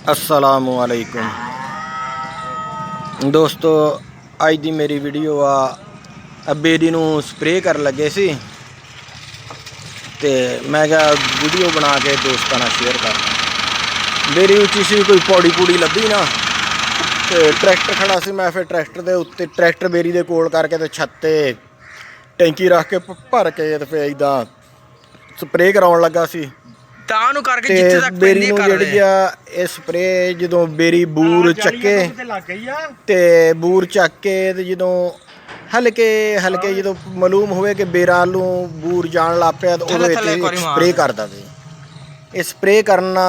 अस्सलामुअलैकुम दोस्तों, अज दी मेरी वीडियो आ बेरी नूं स्प्रे कर लगे सी ते मैं क्या वीडियो बना के दोस्तों नाल शेयर करना। बेरी उच्ची सी, कोई पौड़ी पूड़ी लभी ना ते ट्रैक्टर खड़ा सी। मैं फिर ट्रैक्टर दे उत्ते ट्रैक्टर बेरी दे कोल करके ते छत ते टैंकी रख के भर के ते फिर इदां स्प्रे कराउण लगा सी। ते बेरी नूं जिहड़ी आ इह स्प्रे जदों बेरी बूर चक्के ते बूर चक के ते जदों हल्के हल्के जदों मालूम होवे कि बेरां नूं बूर जाण लग पिआ ते उहदे विच स्प्रे कर देवे। इह स्प्रे करना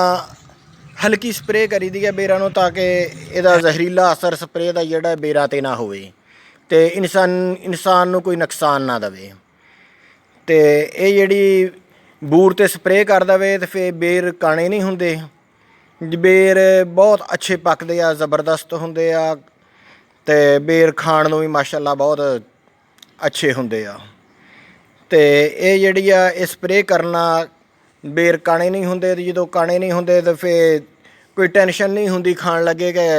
हल्की स्प्रे करी दी है बेरां नूं ताकि इहदा जहरीला असर स्प्रे दा जिहड़ा बेरां ते ना होवे ते इंसान नूं कोई नुकसान ना देवे। ते इह जिहड़ी बूर ते स्प्रे कर देवे तो फिर बेर काणे नहीं हुंदे। बेर बहुत अच्छे पकदे आ, जबरदस्त हुंदे आ ते बेर खाण नूं भी माशाअल्लाह बहुत अच्छे हुंदे आ। ते इह जिहड़ी आ इह स्प्रे करना बेर काणे नहीं हुंदे ते जदों काणे नहीं हुंदे तो फिर कोई टेंशन नहीं हुंदी खाण लगे कि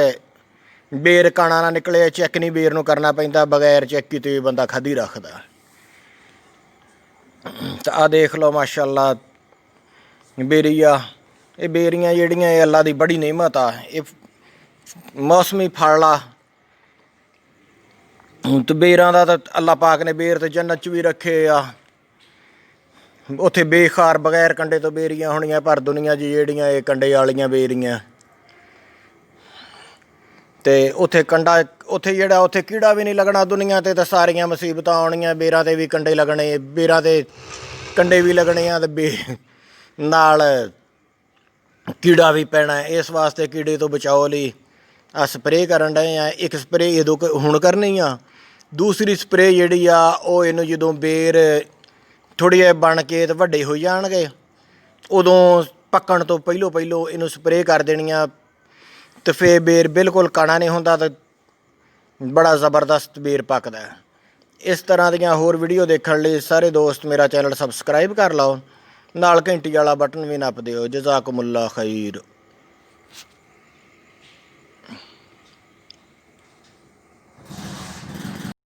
बेर काणा ना निकले। चैक नहीं बेर नूं करना पैंदा, बगैर चैक कीते बंदा खाधी रखदा। तो आ देख लो माशाअल्लाह बेरी आ। ये बेरियां जिहड़ियां अल्लाह दी बड़ी नेमत आ। ये मौसमी फल आ ते बेरां दा तां अल्लाह पाक ने बेर ते जन्नत च भी रखे आ। उत्थे बेखार बगैर कंडे तो बेरियां होणियां, पर दुनिया च जिहड़ियां ये कंडे वालियां बेरियां ते उत्थे कंडा उत्थे जिहड़ा उत्थे कीड़ा भी नहीं लगना। दुनिया ते तां सारियां मुसीबतां आउणियां, बेरां ते भी कंडे लगने, बेरां ते कंडे भी लगने आ ते नाल कीड़ा भी पैना। इस वास्ते कीड़े तो बचाओ लई आ स्प्रे करन डए आ। एक स्प्रे इदों हुण करनी आ, दूसरी स्प्रे जिहड़ी आ ओह इहनूं जदों बेर थोड़ी जे बण के ते वड्डे हो जाणगे उदों पक्कण तो पहिलों इहनूं स्प्रे कर देनी आ ते फिर बेर बिल्कुल काणा नहीं हुंदा ते बड़ा ज़बरदस्त बेर पकदा है। इस तरह दीयां होर वीडियो देखण लई सारे दोस्त मेरा चैनल सबसक्राइब कर लओ, नाल घंटी वाला बटन भी नप दिओ। जज़ाकुमुल्लाह खैर।